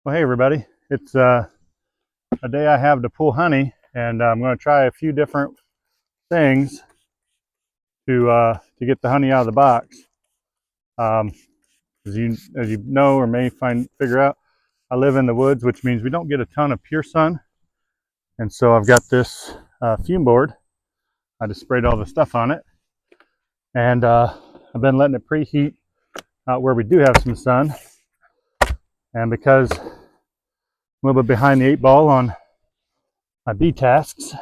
Well, hey everybody. It's a day I have to pull honey, and I'm going to try a few different things to get the honey out of the box. Um, as you know or may figure out, I live in the woods, which means we don't get a ton of pure sun, and so I've got this fume board. I just sprayed all the stuff on it, and I've been letting it preheat out where we do have some sun. And because I'm a little bit behind the eight ball on my bee tasks,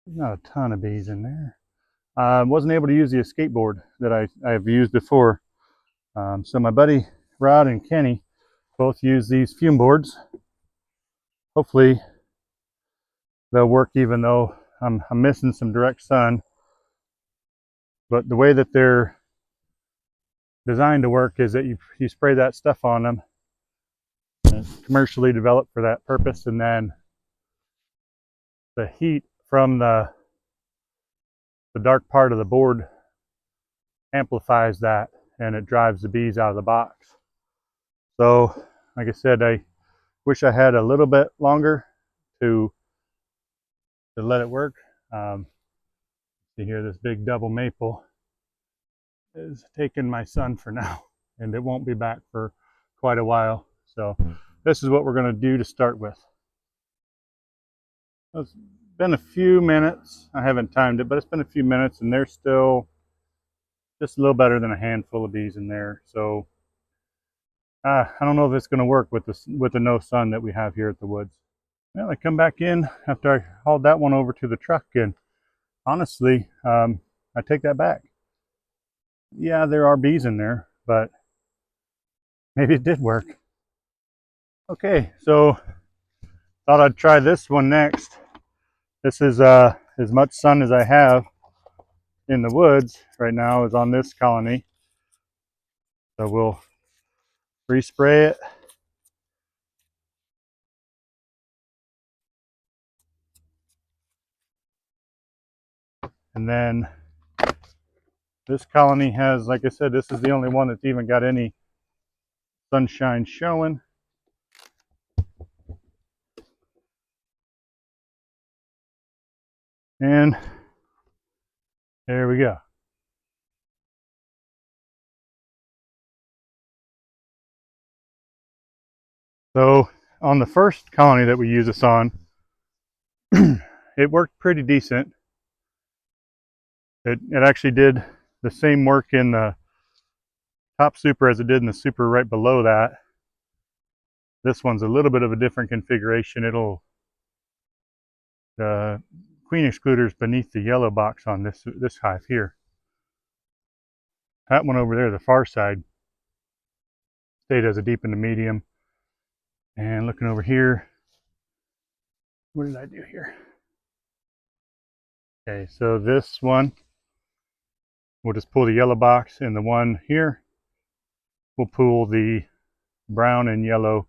there's not a ton of bees in there. I wasn't able to use the escape board that I've used before. So my buddy Rod and Kenny both use these fume boards. Hopefully they'll work even though I'm missing some direct sun. But the way that they're designed to work is that you spray that stuff on them. It's commercially developed for that purpose, and then the heat from the dark part of the board amplifies that, and it drives the bees out of the box. So like I said, I wish I had a little bit longer to let it work. See here, this big double maple is taking my sun for now, and it won't be back for quite a while. So this is what we're going to do to start with. It's been a few minutes. I haven't timed it, but it's been a few minutes, and there's still just a little better than a handful of bees in there. So I don't know if it's going to work with the no sun that we have here at the woods. Well, I come back in after I hauled that one over to the truck, and honestly, I take that back. Yeah, there are bees in there, but maybe it did work. Okay, so thought I'd try this one next. This is as much sun as I have in the woods right now is on this colony. So we'll respray it. And then this colony has, like I said, this is the only one that's even got any sunshine showing. And there we go. So on the first colony that we use this on, it worked pretty decent. It actually did the same work in the top super as it did in the super right below that. This one's a little bit of a different configuration. The queen excluder's beneath the yellow box on this hive here. That one over there, the far side, stayed as a deep into medium. And looking over here, what did I do here? Okay, so this one, we'll just pull the yellow box, and the one here, we'll pull the brown and yellow,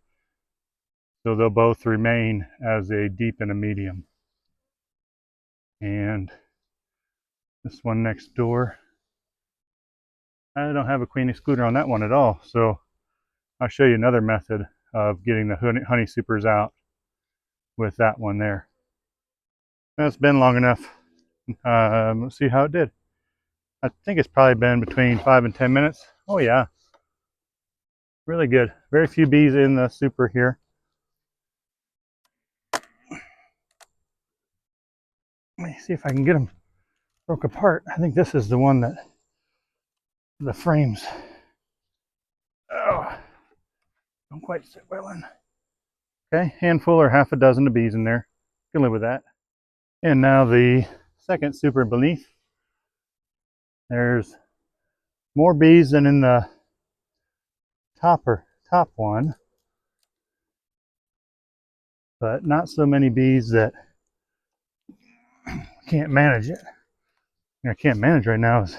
so they'll both remain as a deep and a medium. And this one next door, I don't have a queen excluder on that one at all, so I'll show you another method of getting the honey supers out with that one there. That's been long enough. Let's see how it did. I think it's probably been between 5 and 10 minutes. Oh yeah, really good. Very few bees in the super here. Let me see if I can get them broke apart. I think this is the one that the frames, oh, don't quite sit well in. Okay, handful or half a dozen of bees in there. Can live with that. And now the second super beneath. There's more bees than in the top one, but not so many bees that can't manage it. I can't manage right now is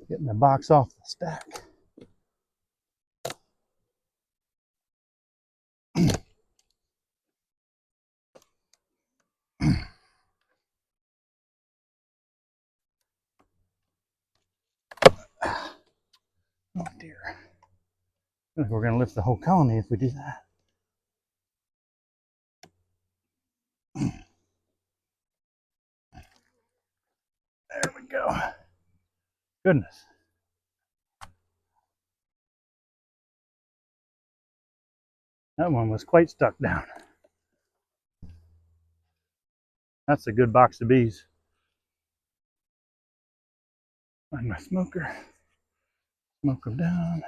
getting the box off the stack. Oh dear. We're going to lift the whole colony if we do that. There we go. Goodness. That one was quite stuck down. That's a good box of bees. Find my smoker. Smoke them down.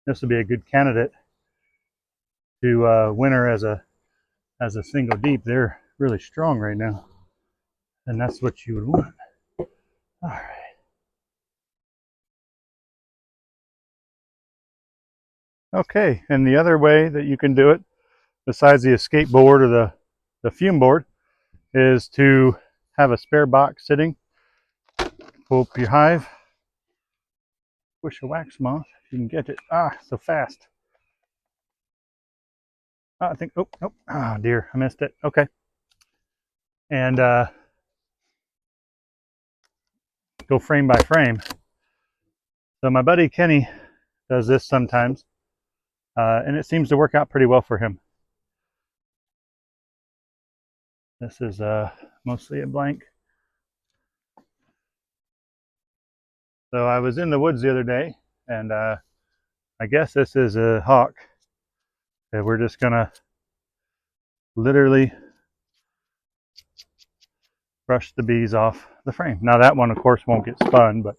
This will be a good candidate to winter as a single deep. They're really strong right now, and that's what you would want. All right. Okay, and the other way that you can do it, besides the escape board or the fume board, is to have a spare box sitting. Pull up your hive. Push a wax moth. You can get it. So fast. I think, oh dear, I missed it. Okay. And go frame by frame. So my buddy Kenny does this sometimes, and it seems to work out pretty well for him. This is mostly a blank. So I was in the woods the other day, and I guess this is a hawk. And we're just gonna literally brush the bees off the frame. Now that one, of course, won't get spun, but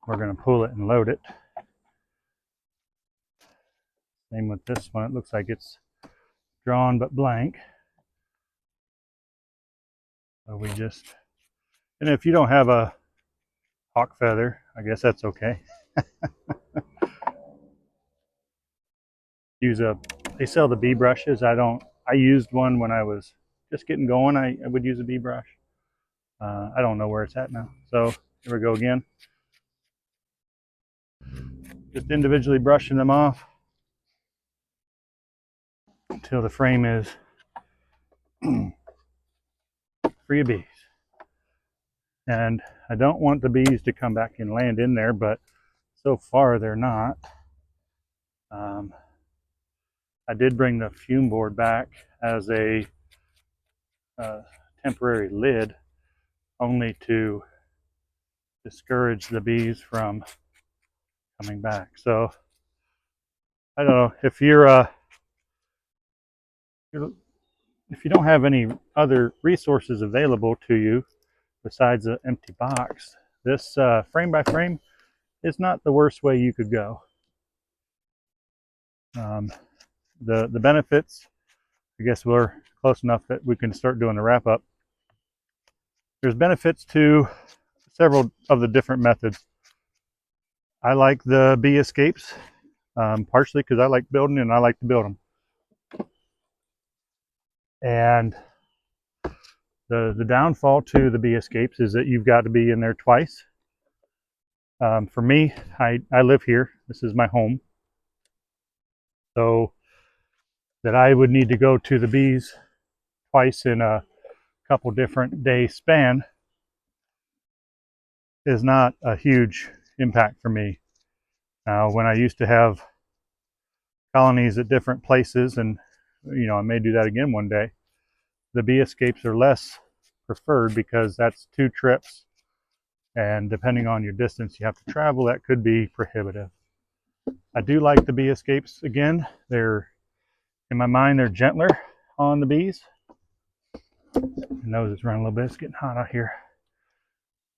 we're gonna pull it and load it. Same with this one. It looks like it's drawn but blank. So we just, and if you don't have a hawk feather, I guess that's okay. They sell the bee brushes. I used one when I was just getting going. I would use a bee brush. I don't know where it's at now. So here we go again. Just individually brushing them off until the frame is free of bees. And I don't want the bees to come back and land in there, but so far they're not. I did bring the fume board back as a temporary lid, only to discourage the bees from coming back. So I don't know if if you don't have any other resources available to you besides an empty box, this frame by frame is not the worst way you could go. The benefits, I guess we're close enough that we can start doing the wrap up. There's benefits to several of the different methods. I like the bee escapes, partially because I like building and I like to build them. And the downfall to the bee escapes is that you've got to be in there twice. For me, I live here. This is my home. So that I would need to go to the bees twice in a couple different day span is not a huge impact for me. Now, when I used to have colonies at different places, and I may do that again one day, the bee escapes are less preferred because that's 2 trips, and depending on your distance you have to travel, that could be prohibitive. I do like the bee escapes. Again, they're, in my mind, they're gentler on the bees. My nose is running a little bit. It's getting hot out here.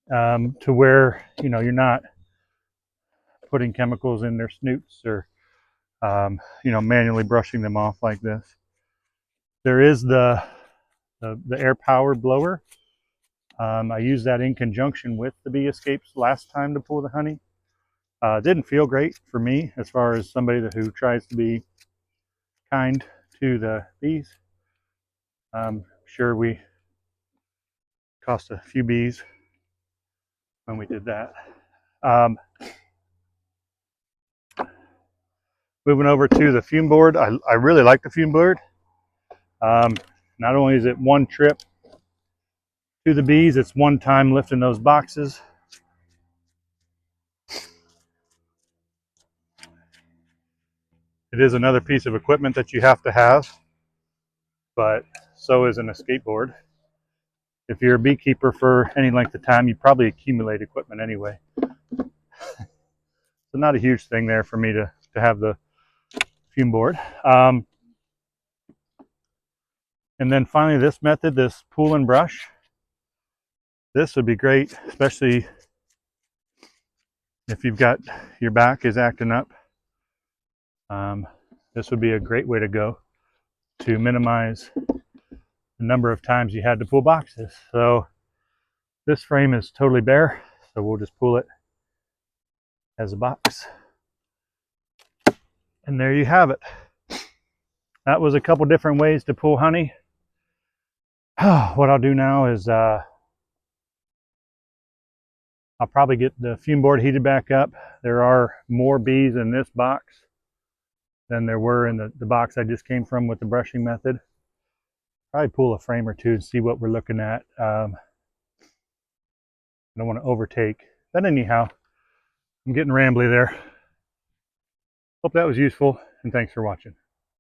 To where you're not putting chemicals in their snoots or manually brushing them off like this. There is the air power blower. I used that in conjunction with the bee escapes last time to pull the honey. Didn't feel great for me as far as somebody who tries to be kind to the bees. Sure, we cost a few bees when we did that. Moving over to the fume board, I really like the fume board. Not only is it 1 trip to the bees. It's one time lifting those boxes. It is another piece of equipment that you have to have, but so isn't a skateboard. If you're a beekeeper for any length of time, you probably accumulate equipment anyway. So not a huge thing there for me to have the fume board. And then finally this method, this pull and brush. This would be great, especially if you've got your back is acting up. This would be a great way to go to minimize the number of times you had to pull boxes. So this frame is totally bare, so we'll just pull it as a box. And there you have it. That was a couple different ways to pull honey. What I'll do now is I'll probably get the fume board heated back up. There are more bees in this box than there were in the box I just came from with the brushing method. Probably pull a frame or two and see what we're looking at. I don't want to overtake. But anyhow, I'm getting rambly there. Hope that was useful, and thanks for watching.